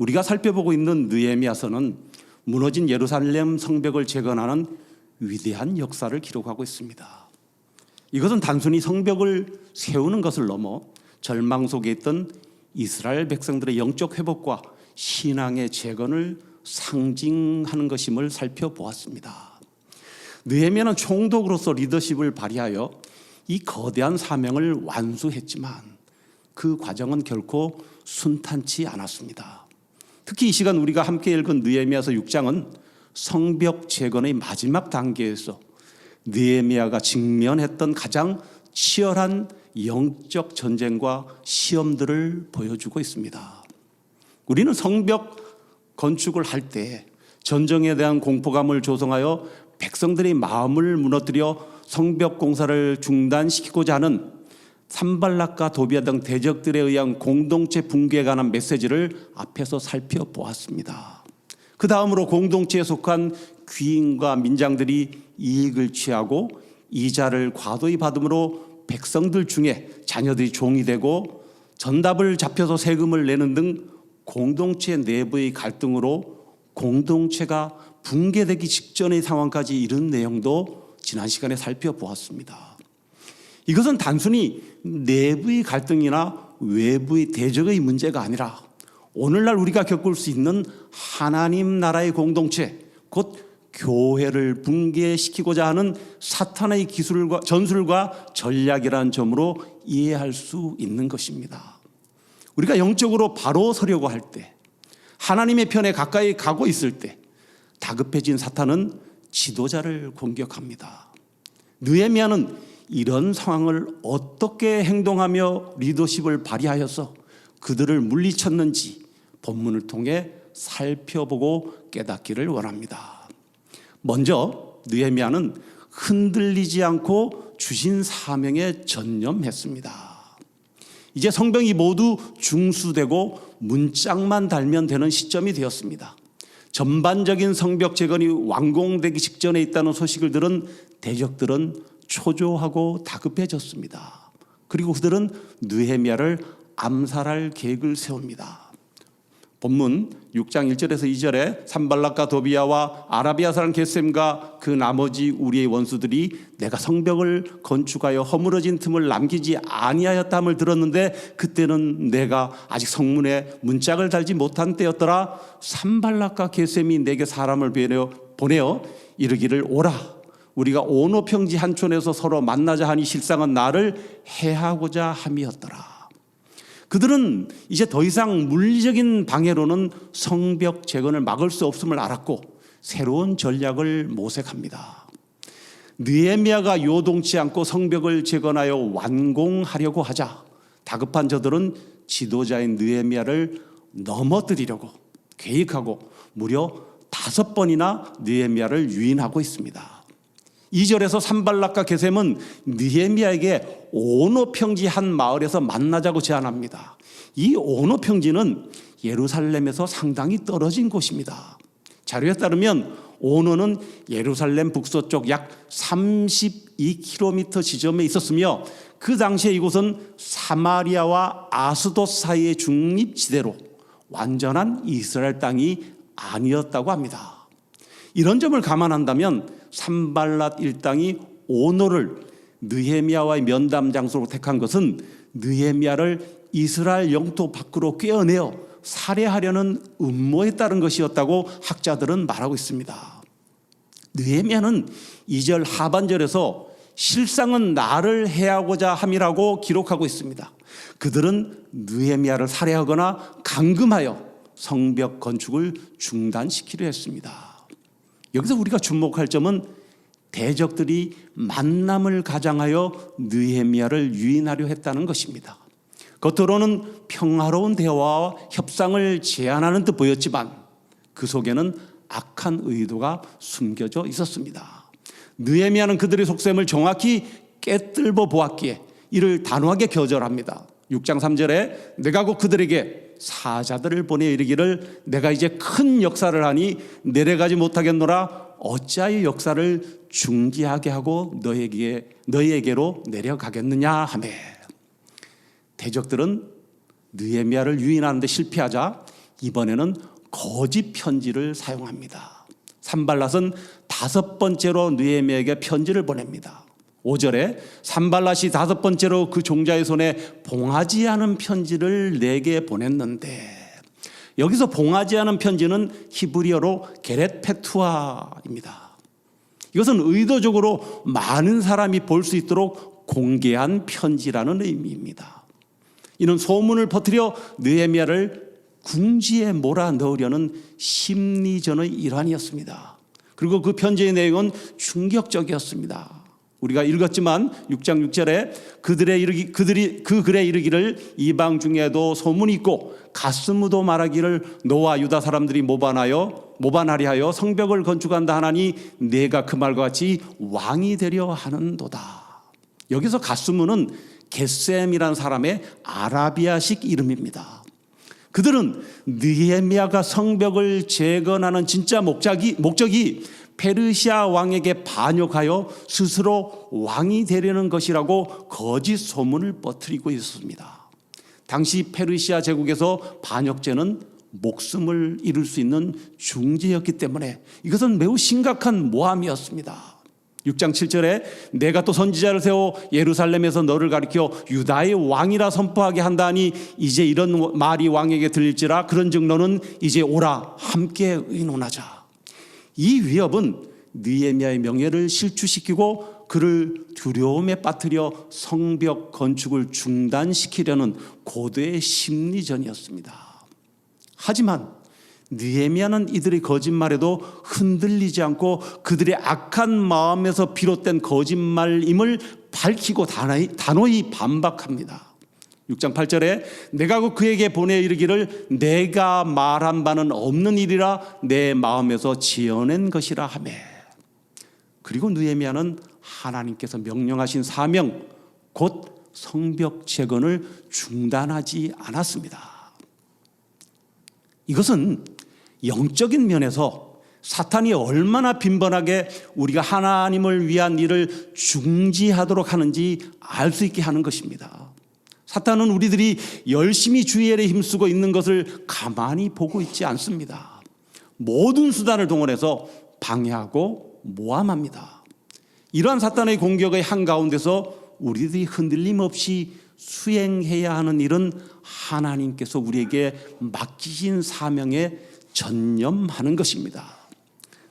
우리가 살펴보고 있는 느헤미야서는 무너진 예루살렘 성벽을 재건하는 위대한 역사를 기록하고 있습니다. 이것은 단순히 성벽을 세우는 것을 넘어 절망 속에 있던 이스라엘 백성들의 영적 회복과 신앙의 재건을 상징하는 것임을 살펴보았습니다. 느헤미야는 총독으로서 리더십을 발휘하여 이 거대한 사명을 완수했지만 그 과정은 결코 순탄치 않았습니다. 특히 이 시간 우리가 함께 읽은 느헤미야서 6장은 성벽 재건의 마지막 단계에서 느헤미야가 직면했던 가장 치열한 영적 전쟁과 시험들을 보여주고 있습니다. 우리는 성벽 건축을 할 때 전쟁에 대한 공포감을 조성하여 백성들의 마음을 무너뜨려 성벽 공사를 중단시키고자 하는 산발락과 도비아 등 대적들에 의한 공동체 붕괴에 관한 메시지를 앞에서 살펴보았습니다. 그 다음으로 공동체에 속한 귀인과 민장들이 이익을 취하고 이자를 과도히 받음으로 백성들 중에 자녀들이 종이 되고 전답을 잡혀서 세금을 내는 등 공동체 내부의 갈등으로 공동체가 붕괴되기 직전의 상황까지 이른 내용도 지난 시간에 살펴보았습니다. 이것은 단순히 내부의 갈등이나 외부의 대적의 문제가 아니라 오늘날 우리가 겪을 수 있는 하나님 나라의 공동체, 곧 교회를 붕괴시키고자 하는 사탄의 기술과 전술과 전략이라는 점으로 이해할 수 있는 것입니다. 우리가 영적으로 바로 서려고 할 때, 하나님의 편에 가까이 가고 있을 때 다급해진 사탄은 지도자를 공격합니다. 느헤미야는 이런 상황을 어떻게 행동하며 리더십을 발휘하여서 그들을 물리쳤는지 본문을 통해 살펴보고 깨닫기를 원합니다. 먼저 느헤미야는 흔들리지 않고 주신 사명에 전념했습니다. 이제 성벽이 모두 중수되고 문짝만 달면 되는 시점이 되었습니다. 전반적인 성벽 재건이 완공되기 직전에 있다는 소식을 들은 대적들은 초조하고 다급해졌습니다. 그리고 그들은 느헤미야를 암살할 계획을 세웁니다. 본문 6장 1절에서 2절에 산발락과 도비야와 아라비아 사람 게셈과 그 나머지 우리의 원수들이 내가 성벽을 건축하여 허물어진 틈을 남기지 아니하였다함을 들었는데 그때는 내가 아직 성문에 문짝을 달지 못한 때였더라. 산발락과 게셈이 내게 사람을 보내어 이르기를 오라 우리가 오노 평지 한촌에서 서로 만나자 하니 실상은 나를 해하고자 함이었더라. 그들은 이제 더 이상 물리적인 방해로는 성벽 재건을 막을 수 없음을 알았고 새로운 전략을 모색합니다. 느헤미야가 요동치 않고 성벽을 재건하여 완공하려고 하자 다급한 저들은 지도자인 느헤미야를 넘어뜨리려고 계획하고 무려 5번이나 느헤미야를 유인하고 있습니다. 2절에서 산발락과 게셈은 느헤미야에게 오노 평지 한 마을에서 만나자고 제안합니다. 이 오노 평지는 예루살렘에서 상당히 떨어진 곳입니다. 자료에 따르면 오노는 예루살렘 북서쪽 약 32km 지점에 있었으며 그 당시에 이곳은 사마리아와 아스돗 사이의 중립지대로 완전한 이스라엘 땅이 아니었다고 합니다. 이런 점을 감안한다면 산발랏 일당이 오노를 느헤미야와의 면담 장소로 택한 것은 느헤미야를 이스라엘 영토 밖으로 꿰어내어 살해하려는 음모에 따른 것이었다고 학자들은 말하고 있습니다. 느헤미야는 2절 하반절에서 실상은 나를 해하고자 함이라고 기록하고 있습니다. 그들은 느헤미야를 살해하거나 감금하여 성벽 건축을 중단시키려 했습니다. 여기서 우리가 주목할 점은 대적들이 만남을 가장하여 느헤미야를 유인하려 했다는 것입니다. 겉으로는 평화로운 대화와 협상을 제안하는 듯 보였지만 그 속에는 악한 의도가 숨겨져 있었습니다. 느헤미야는 그들의 속셈을 정확히 깨뜨려 보았기에 이를 단호하게 거절합니다. 6장 3절에 내가 곧 그들에게 사자들을 보내 이르기를 내가 이제 큰 역사를 하니 내려가지 못하겠노라 어찌하여 역사를 중지하게 하고 너희에게로 내려가겠느냐 하매 대적들은 느헤미야를 유인하는 데 실패하자 이번에는 거짓 편지를 사용합니다. 산발랏은 5번째로 느헤미야에게 편지를 보냅니다. 5절에 산발랏이 5번째로 그 종자의 손에 봉하지 않은 편지를 내게 보냈는데, 여기서 봉하지 않은 편지는 히브리어로 게렛 페투아입니다. 이것은 의도적으로 많은 사람이 볼 수 있도록 공개한 편지라는 의미입니다. 이는 소문을 퍼뜨려 느헤미야를 궁지에 몰아넣으려는 심리전의 일환이었습니다. 그리고 그 편지의 내용은 충격적이었습니다. 우리가 읽었지만 6장 6절에 그 글에 이르기를 이방 중에도 소문이 있고 가스무도 말하기를 너와 유다 사람들이 모반하리 하여 성벽을 건축한다 하나니 내가 그 말과 같이 왕이 되려 하는도다. 여기서 가스무는 겟셈이라는 사람의 아라비아식 이름입니다. 그들은 느헤미야가 성벽을 재건하는 진짜 목적이 페르시아 왕에게 반역하여 스스로 왕이 되려는 것이라고 거짓 소문을 퍼뜨리고 있었습니다. 당시 페르시아 제국에서 반역죄는 목숨을 잃을 수 있는 중죄였기 때문에 이것은 매우 심각한 모함이었습니다. 6장 7절에 내가 또 선지자를 세워 예루살렘에서 너를 가리켜 유다의 왕이라 선포하게 한다 하니 이제 이런 말이 왕에게 들릴지라 그런즉 너는 이제 오라 함께 의논하자. 이 위협은 느헤미야의 명예를 실추시키고 그를 두려움에 빠뜨려 성벽 건축을 중단시키려는 고도의 심리전이었습니다. 하지만 느헤미야는 이들의 거짓말에도 흔들리지 않고 그들의 악한 마음에서 비롯된 거짓말임을 밝히고 단호히 반박합니다. 6장 8절에 내가 그에게 보내 이르기를 내가 말한 바는 없는 일이라 내 마음에서 지어낸 것이라 하매. 그리고 느헤미야는 하나님께서 명령하신 사명 곧 성벽 재건을 중단하지 않았습니다. 이것은 영적인 면에서 사탄이 얼마나 빈번하게 우리가 하나님을 위한 일을 중지하도록 하는지 알 수 있게 하는 것입니다. 사탄은 우리들이 열심히 주의 일에 힘쓰고 있는 것을 가만히 보고 있지 않습니다. 모든 수단을 동원해서 방해하고 모함합니다. 이러한 사탄의 공격의 한가운데서 우리들이 흔들림 없이 수행해야 하는 일은 하나님께서 우리에게 맡기신 사명에 전념하는 것입니다.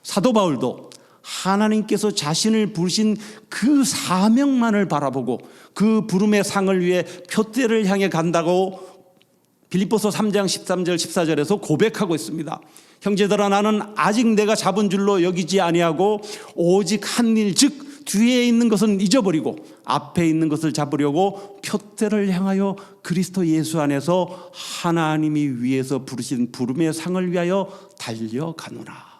사도 바울도 하나님께서 자신을 부르신 그 사명만을 바라보고 그 부름의 상을 위해 표대를 향해 간다고 빌립보서 3장 13절 14절에서 고백하고 있습니다. 형제들아 나는 아직 내가 잡은 줄로 여기지 아니하고 오직 한 일 즉 뒤에 있는 것은 잊어버리고 앞에 있는 것을 잡으려고 표대를 향하여 그리스도 예수 안에서 하나님이 위에서 부르신 부름의 상을 위하여 달려가노라.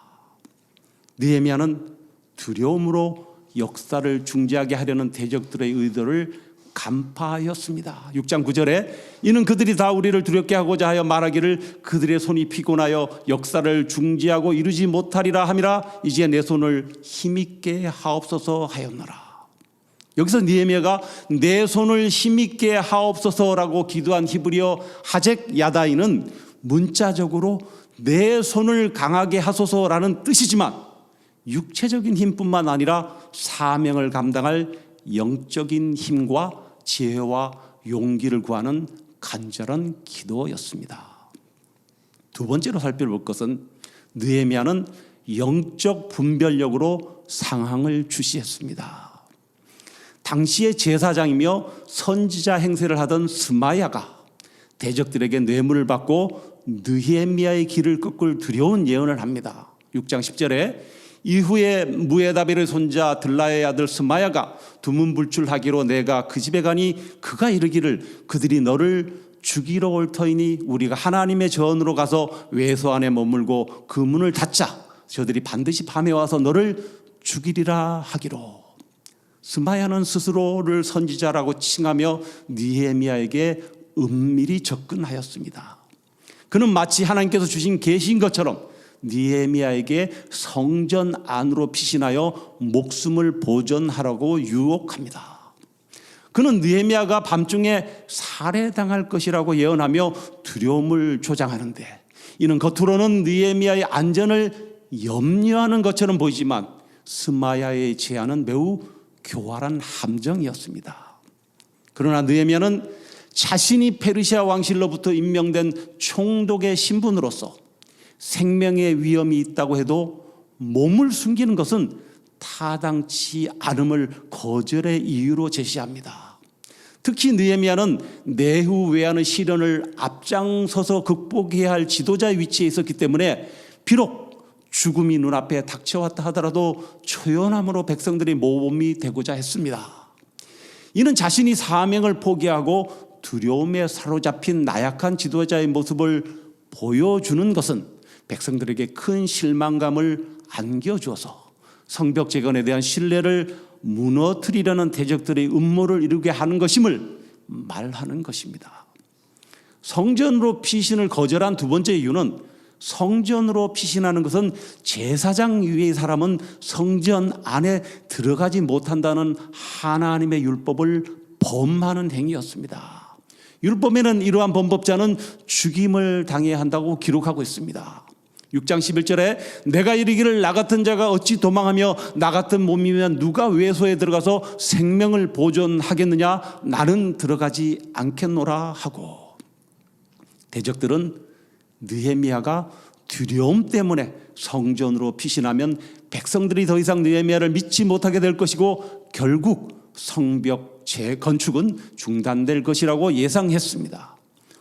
느헤미야는 두려움으로 역사를 중지하게 하려는 대적들의 의도를 간파하였습니다. 6장 9절에 이는 그들이 다 우리를 두렵게 하고자 하여 말하기를 그들의 손이 피곤하여 역사를 중지하고 이루지 못하리라 함이라 이제 내 손을 힘있게 하옵소서 하였노라. 여기서 느헤미야가 내 손을 힘있게 하옵소서라고 기도한 히브리어 하젝 야다이는 문자적으로 내 손을 강하게 하소서라는 뜻이지만 육체적인 힘뿐만 아니라 사명을 감당할 영적인 힘과 지혜와 용기를 구하는 간절한 기도였습니다. 두 번째로 살펴볼 것은 느헤미야는 영적 분별력으로 상황을 주시했습니다. 당시의 제사장이며 선지자 행세를 하던 스마야가 대적들에게 뇌물을 받고 느헤미야의 길을 꺾을 두려운 예언을 합니다. 6장 10절에 이후에 무에다벨의 손자 들라의 아들 스마야가 두문불출하기로 내가 그 집에 가니 그가 이르기를 그들이 너를 죽이러 올 터이니 우리가 하나님의 전으로 가서 외소 안에 머물고 그 문을 닫자. 저들이 반드시 밤에 와서 너를 죽이리라 하기로. 스마야는 스스로를 선지자라고 칭하며 느헤미야에게 은밀히 접근하였습니다. 그는 마치 하나님께서 주신 계시인 것처럼 느헤미야에게 성전 안으로 피신하여 목숨을 보존하라고 유혹합니다. 그는 느헤미야가 밤중에 살해당할 것이라고 예언하며 두려움을 조장하는데 이는 겉으로는 느헤미야의 안전을 염려하는 것처럼 보이지만 스마야의 제안은 매우 교활한 함정이었습니다. 그러나 느헤미야는 자신이 페르시아 왕실로부터 임명된 총독의 신분으로서 생명의 위험이 있다고 해도 몸을 숨기는 것은 타당치 않음을 거절의 이유로 제시합니다. 특히 느헤미야는 내후 외환의 시련을 앞장서서 극복해야 할 지도자의 위치에 있었기 때문에 비록 죽음이 눈앞에 닥쳐왔다 하더라도 초연함으로 백성들의 모범이 되고자 했습니다. 이는 자신이 사명을 포기하고 두려움에 사로잡힌 나약한 지도자의 모습을 보여주는 것은 백성들에게 큰 실망감을 안겨주어서 성벽 재건에 대한 신뢰를 무너뜨리려는 대적들의 음모를 이루게 하는 것임을 말하는 것입니다. 성전으로 피신을 거절한 두 번째 이유는 성전으로 피신하는 것은 제사장 이외의 사람은 성전 안에 들어가지 못한다는 하나님의 율법을 범하는 행위였습니다. 율법에는 이러한 범법자는 죽임을 당해야 한다고 기록하고 있습니다. 6장 11절에 내가 이르기를 나 같은 자가 어찌 도망하며 나 같은 몸이면 누가 외소에 들어가서 생명을 보존하겠느냐 나는 들어가지 않겠노라 하고, 대적들은 느헤미야가 두려움 때문에 성전으로 피신하면 백성들이 더 이상 느헤미야를 믿지 못하게 될 것이고 결국 성벽 재건축은 중단될 것이라고 예상했습니다.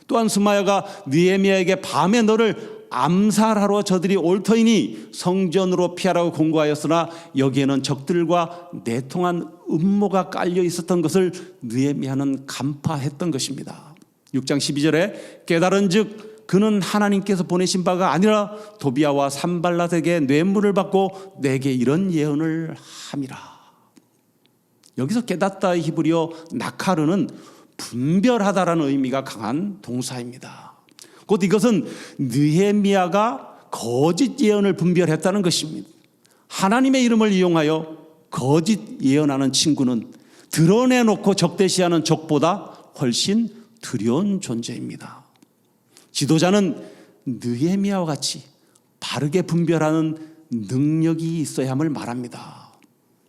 또한 스마야가 느헤미야에게 밤에 너를 암살하러 저들이 올 터이니 성전으로 피하라고 공고하였으나 여기에는 적들과 내통한 음모가 깔려 있었던 것을 느헤미야는 간파했던 것입니다. 6장 12절에 깨달은즉 그는 하나님께서 보내신 바가 아니라 도비야와 산발랏에게 뇌물을 받고 내게 이런 예언을 함이라. 여기서 깨닫다의 히브리어 나카르는 분별하다라는 의미가 강한 동사입니다. 곧 이것은 느헤미야가 거짓 예언을 분별했다는 것입니다. 하나님의 이름을 이용하여 거짓 예언하는 친구는 드러내놓고 적대시하는 적보다 훨씬 두려운 존재입니다. 지도자는 느헤미야와 같이 바르게 분별하는 능력이 있어야 함을 말합니다.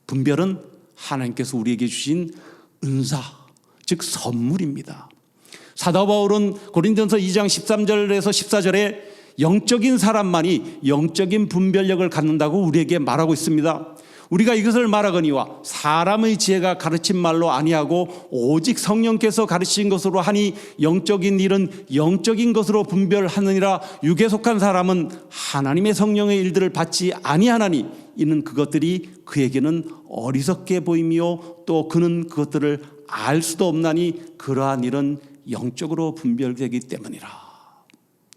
분별은 하나님께서 우리에게 주신 은사, 즉 선물입니다. 사도 바울은 고린도전서 2장 13절에서 14절에 영적인 사람만이 영적인 분별력을 갖는다고 우리에게 말하고 있습니다. 우리가 이것을 말하거니와 사람의 지혜가 가르친 말로 아니하고 오직 성령께서 가르친 것으로 하니 영적인 일은 영적인 것으로 분별하느니라. 육에 속한 사람은 하나님의 성령의 일들을 받지 아니하나니 이는 그것들이 그에게는 어리석게 보이며 또 그는 그것들을 알 수도 없나니 그러한 일은 영적으로 분별되기 때문이라.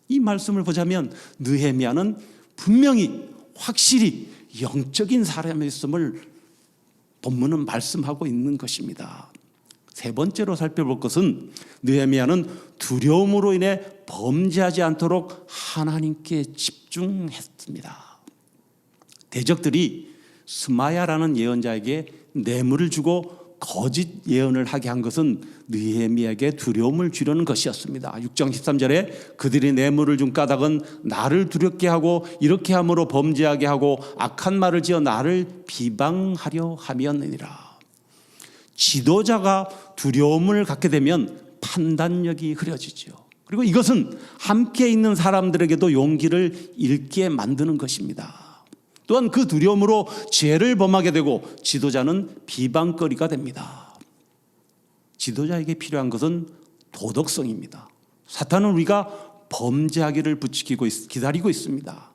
이 말씀을 보자면 느헤미야는 분명히 확실히 영적인 사람이었음을 본문은 말씀하고 있는 것입니다. 세 번째로 살펴볼 것은 느헤미야는 두려움으로 인해 범죄하지 않도록 하나님께 집중했습니다. 대적들이 스마야라는 예언자에게 뇌물을 주고 거짓 예언을 하게 한 것은 느헤미야에게 두려움을 주려는 것이었습니다. 6장 13절에 그들이 뇌물을 준 까닭은 나를 두렵게 하고 이렇게 함으로 범죄하게 하고 악한 말을 지어 나를 비방하려 함이었느니라. 지도자가 두려움을 갖게 되면 판단력이 흐려지죠. 그리고 이것은 함께 있는 사람들에게도 용기를 잃게 만드는 것입니다. 또한 그 두려움으로 죄를 범하게 되고 지도자는 비방거리가 됩니다. 지도자에게 필요한 것은 도덕성입니다. 사탄은 우리가 범죄하기를 부추기고 기다리고 있습니다.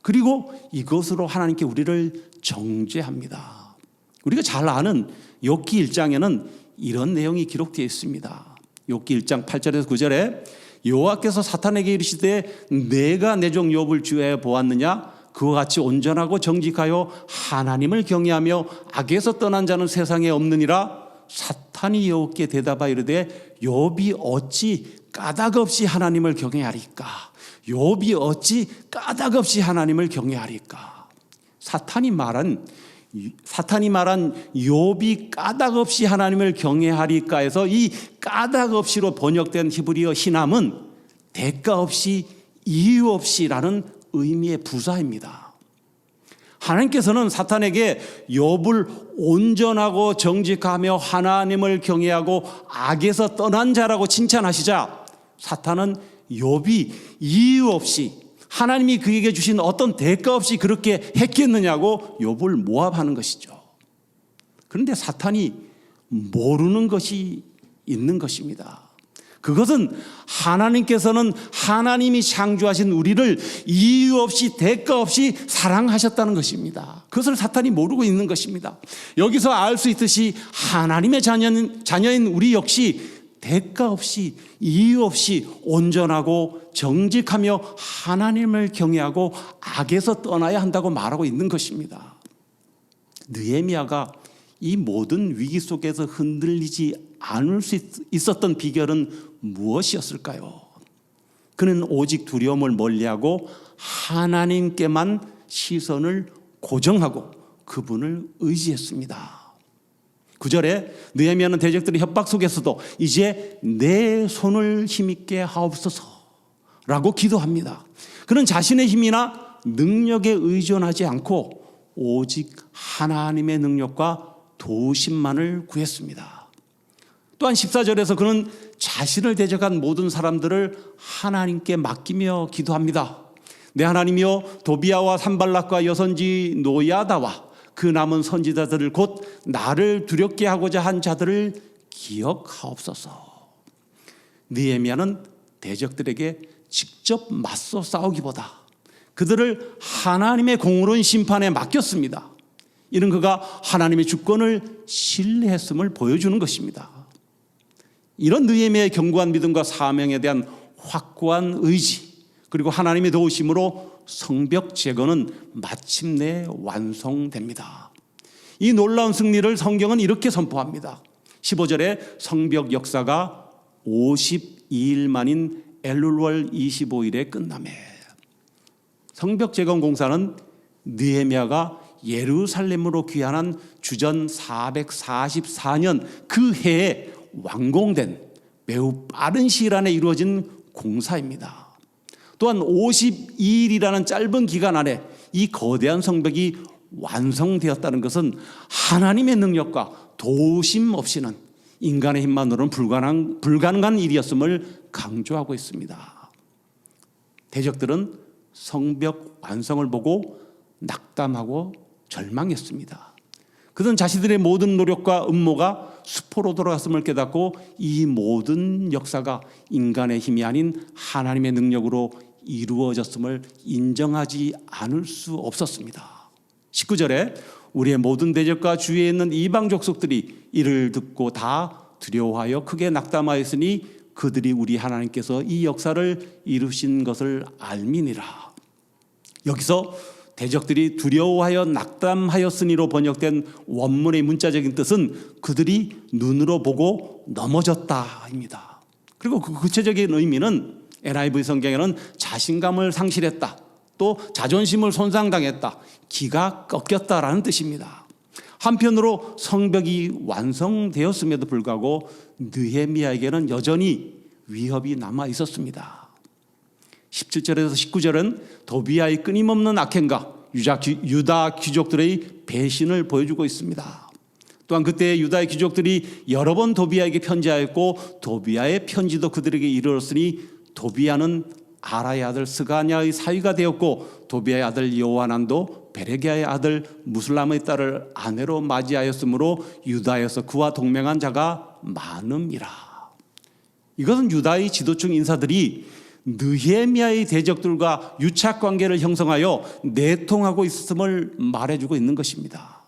그리고 이것으로 하나님께 우리를 정죄합니다. 우리가 잘 아는 욥기 1장에는 이런 내용이 기록되어 있습니다. 욥기 1장 8절에서 9절에 여호와께서 사탄에게 이르시되 내가 내 종 욥을 주의하여 보았느냐? 그와 같이 온전하고 정직하여 하나님을 경외하며 악에서 떠난 자는 세상에 없느니라. 사탄이 여호와께 대답하여 이르되 욥이 어찌 까닭없이 하나님을 경외하리까? 욥이 어찌 까닭없이 하나님을 경외하리까? 사탄이 말한 욥이 까닭없이 하나님을 경외하리까에서 이 까닭없이로 번역된 히브리어 희남은 대가 없이 이유 없이라는 의미의 부사입니다. 하나님께서는 사탄에게 욥을 온전하고 정직하며 하나님을 경외하고 악에서 떠난 자라고 칭찬하시자 사탄은 욥이 이유 없이 하나님이 그에게 주신 어떤 대가 없이 그렇게 했겠느냐고 욥을 모함하는 것이죠. 그런데 사탄이 모르는 것이 있는 것입니다. 그것은 하나님께서는 하나님이 창조하신 우리를 이유 없이 대가 없이 사랑하셨다는 것입니다. 그것을 사탄이 모르고 있는 것입니다. 여기서 알 수 있듯이 하나님의 자녀인 우리 역시 대가 없이 이유 없이 온전하고 정직하며 하나님을 경외하고 악에서 떠나야 한다고 말하고 있는 것입니다. 느헤미야가 이 모든 위기 속에서 흔들리지 않을 수 있었던 비결은 무엇이었을까요? 그는 오직 두려움을 멀리하고 하나님께만 시선을 고정하고 그분을 의지했습니다. 9절에 느헤미야는 대적들의 협박 속에서도 이제 내 손을 힘있게 하옵소서 라고 기도합니다. 그는 자신의 힘이나 능력에 의존하지 않고 오직 하나님의 능력과 도우심만을 구했습니다. 또한 14절에서 그는 자신을 대적한 모든 사람들을 하나님께 맡기며 기도합니다. 내 하나님이여, 도비야와 산발락과 여선지 노야다와 그 남은 선지자들을 곧 나를 두렵게 하고자 한 자들을 기억하옵소서. 느헤미야는 대적들에게 직접 맞서 싸우기보다 그들을 하나님의 공의로운 심판에 맡겼습니다. 이는 그가 하나님의 주권을 신뢰했음을 보여주는 것입니다. 이런 느헤미야의 견고한 믿음과 사명에 대한 확고한 의지, 그리고 하나님의 도우심으로 성벽 재건은 마침내 완성됩니다. 이 놀라운 승리를 성경은 이렇게 선포합니다. 15절에 성벽 역사가 52일 만인 엘룰월 25일에 끝나매. 성벽 재건 공사는 느헤미야가 예루살렘으로 귀환한 주전 444년 그 해에 완공된 매우 빠른 시일 안에 이루어진 공사입니다. 또한 52일이라는 짧은 기간 안에 이 거대한 성벽이 완성되었다는 것은 하나님의 능력과 도우심 없이는 인간의 힘만으로는 불가능한 일이었음을 강조하고 있습니다. 대적들은 성벽 완성을 보고 낙담하고 절망했습니다. 그들은 자신들의 모든 노력과 음모가 수포로 돌아갔음을 깨닫고 이 모든 역사가 인간의 힘이 아닌 하나님의 능력으로 이루어졌음을 인정하지 않을 수 없었습니다. 19절에 우리의 모든 대적과 주위에 있는 이방 족속들이 이를 듣고 다 두려워하여 크게 낙담하였으니 그들이 우리 하나님께서 이 역사를 이루신 것을 알미니라. 여기서 대적들이 두려워하여 낙담하였으니로 번역된 원문의 문자적인 뜻은 그들이 눈으로 보고 넘어졌다입니다. 그리고 그 구체적인 의미는 NIV 성경에는 자신감을 상실했다, 또 자존심을 손상당했다, 기가 꺾였다라는 뜻입니다. 한편으로 성벽이 완성되었음에도 불구하고 느헤미야에게는 여전히 위협이 남아 있었습니다. 17절에서 19절은 도비야의 끊임없는 악행과 유다 귀족들의 배신을 보여주고 있습니다. 또한 그때 유다의 귀족들이 여러 번 도비야에게 편지하였고 도비야의 편지도 그들에게 이르렀으니 도비야는 아라의 아들 스가냐의 사위가 되었고 도비야의 아들 요하난도 베레기야의 아들 무슬람의 딸을 아내로 맞이하였으므로 유다에서 그와 동맹한 자가 많음이라. 이것은 유다의 지도층 인사들이 느헤미야의 대적들과 유착관계를 형성하여 내통하고 있음을 말해주고 있는 것입니다.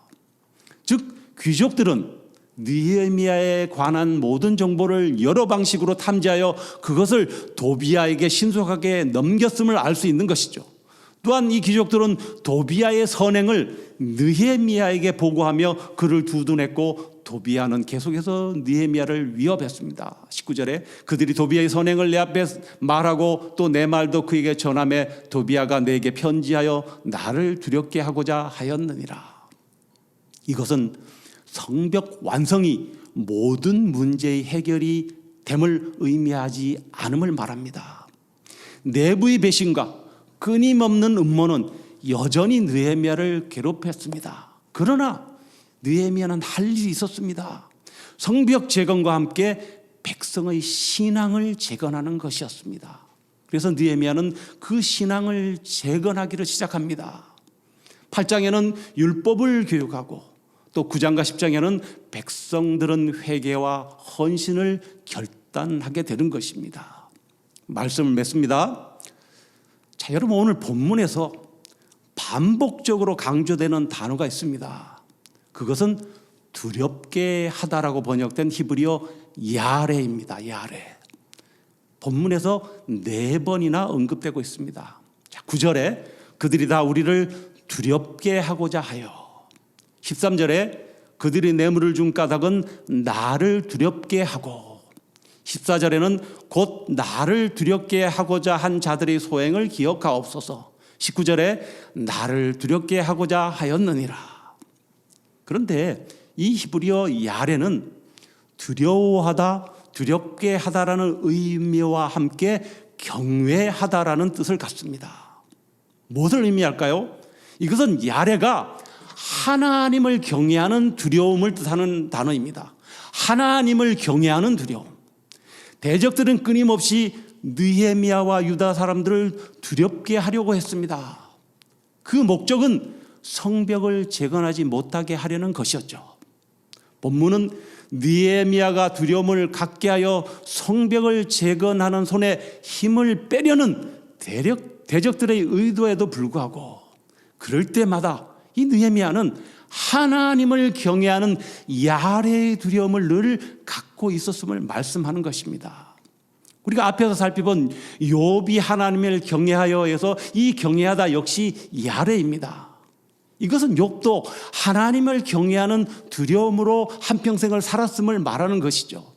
즉 귀족들은 느헤미야에 관한 모든 정보를 여러 방식으로 탐지하여 그것을 도비야에게 신속하게 넘겼음을 알 수 있는 것이죠. 또한 이 귀족들은 도비야의 선행을 느헤미야에게 보고하며 그를 두둔했고 도비야는 계속해서 느헤미야를 위협했습니다. 19절에 그들이 도비야의 선행을 내 앞에 말하고 또 내 말도 그에게 전하매 도비야가 내게 편지하여 나를 두렵게 하고자 하였느니라. 이것은 성벽 완성이 모든 문제의 해결이 됨을 의미하지 않음을 말합니다. 내부의 배신과 끊임없는 음모는 여전히 느헤미야를 괴롭혔습니다. 그러나 느헤미야는 할 일이 있었습니다. 성벽 재건과 함께 백성의 신앙을 재건하는 것이었습니다. 그래서 느헤미야는 그 신앙을 재건하기를 시작합니다. 8장에는 율법을 교육하고 또 9장과 10장에는 백성들은 회개와 헌신을 결단하게 되는 것입니다. 말씀을 맺습니다. 자, 여러분, 오늘 본문에서 반복적으로 강조되는 단어가 있습니다. 그것은 두렵게 하다라고 번역된 히브리어 야레입니다. 야레. 본문에서 4번이나 언급되고 있습니다. 자, 9절에 그들이 다 우리를 두렵게 하고자 하여, 13절에 그들이 뇌물을 준 까닭은 나를 두렵게 하고, 14절에는 곧 나를 두렵게 하고자 한 자들의 소행을 기억하옵소서, 19절에 나를 두렵게 하고자 하였느니라. 그런데 이 히브리어 야레는 두려워하다, 두렵게 하다라는 의미와 함께 경외하다라는 뜻을 갖습니다. 무엇을 의미할까요? 이것은 야레가 하나님을 경외하는 두려움을 뜻하는 단어입니다. 하나님을 경외하는 두려움. 대적들은 끊임없이 느헤미야와 유다 사람들을 두렵게 하려고 했습니다. 그 목적은 성벽을 재건하지 못하게 하려는 것이었죠. 본문은 느헤미야가 두려움을 갖게 하여 성벽을 재건하는 손에 힘을 빼려는 대적들의 의도에도 불구하고 그럴 때마다 이 느헤미야는 하나님을 경외하는 야레의 두려움을 늘 갖고 있었음을 말씀하는 것입니다. 우리가 앞에서 살펴본 욥이 하나님을 경외하여에서 이 경외하다 역시 야레입니다. 이것은 욥도 하나님을 경외하는 두려움으로 한평생을 살았음을 말하는 것이죠.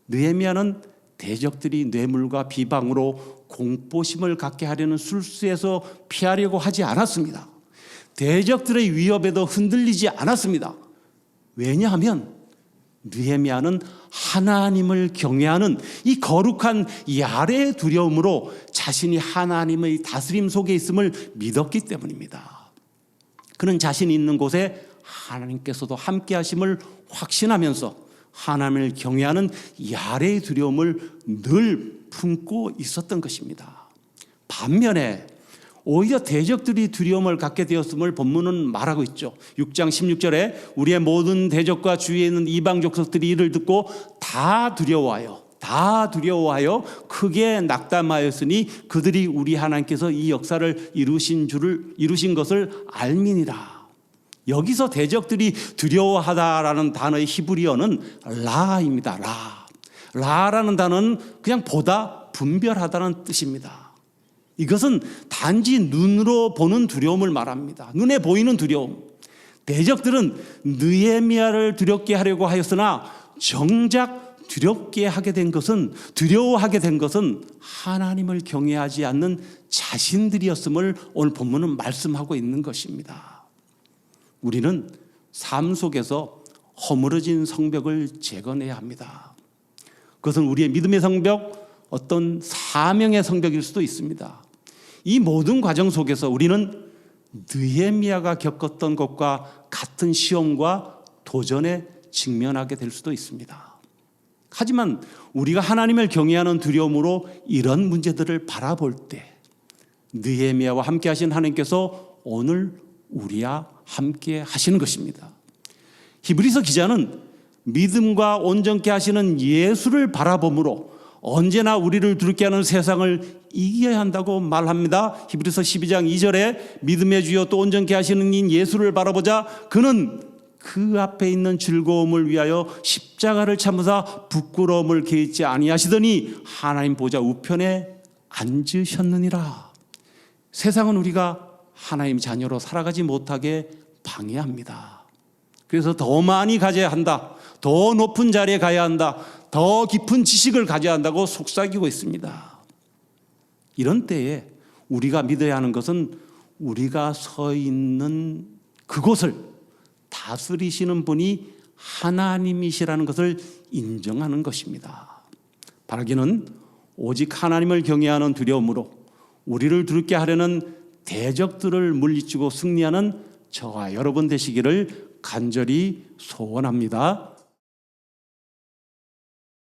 느헤미야는 대적들이 뇌물과 비방으로 공포심을 갖게 하려는 술수에서 피하려고 하지 않았습니다. 대적들의 위협에도 흔들리지 않았습니다. 왜냐하면 느헤미야는 하나님을 경외하는 이 거룩한 야레의 두려움으로 자신이 하나님의 다스림 속에 있음을 믿었기 때문입니다. 그는 자신이 있는 곳에 하나님께서도 함께 하심을 확신하면서 하나님을 경외하는 야레의 두려움을 늘 품고 있었던 것입니다. 반면에 오히려 대적들이 두려움을 갖게 되었음을 본문은 말하고 있죠. 6장 16절에 우리의 모든 대적과 주위에 있는 이방 족속들이 이를 듣고 다 두려워하여 크게 낙담하였으니 그들이 우리 하나님께서 이 역사를 이루신 것을 알미니라. 여기서 대적들이 두려워하다라는 단어의 히브리어는 라입니다. 라라는 단어는 그냥 보다, 분별하다는 뜻입니다. 이것은 단지 눈으로 보는 두려움을 말합니다. 눈에 보이는 두려움. 대적들은 느헤미야를 두렵게 하려고 하였으나 정작 두려워하게 된 것은 하나님을 경외하지 않는 자신들이었음을 오늘 본문은 말씀하고 있는 것입니다. 우리는 삶 속에서 허물어진 성벽을 재건해야 합니다. 그것은 우리의 믿음의 성벽, 어떤 사명의 성벽일 수도 있습니다. 이 모든 과정 속에서 우리는 느헤미야가 겪었던 것과 같은 시험과 도전에 직면하게 될 수도 있습니다. 하지만 우리가 하나님을 경외하는 두려움으로 이런 문제들을 바라볼 때 느헤미야와 함께 하신 하나님께서 오늘 우리와 함께 하시는 것입니다. 히브리서 기자는 믿음과 온전케 하시는 예수를 바라봄으로 언제나 우리를 두렵게 하는 세상을 이겨야 한다고 말합니다. 히브리서 12장 2절에 믿음의 주여 또 온전케 하시는 인 예수를 바라보자. 그는 그 앞에 있는 즐거움을 위하여 십자가를 참으사 부끄러움을 개의치 아니하시더니 하나님 보좌 우편에 앉으셨느니라. 세상은 우리가 하나님 자녀로 살아가지 못하게 방해합니다. 그래서 더 많이 가져야 한다, 더 높은 자리에 가야 한다, 더 깊은 지식을 가져야 한다고 속삭이고 있습니다. 이런 때에 우리가 믿어야 하는 것은 우리가 서 있는 그곳을 다스리시는 분이 하나님이시라는 것을 인정하는 것입니다. 바라기는 오직 하나님을 경외하는 두려움으로 우리를 두렵게 하려는 대적들을 물리치고 승리하는 저와 여러분 되시기를 간절히 소원합니다.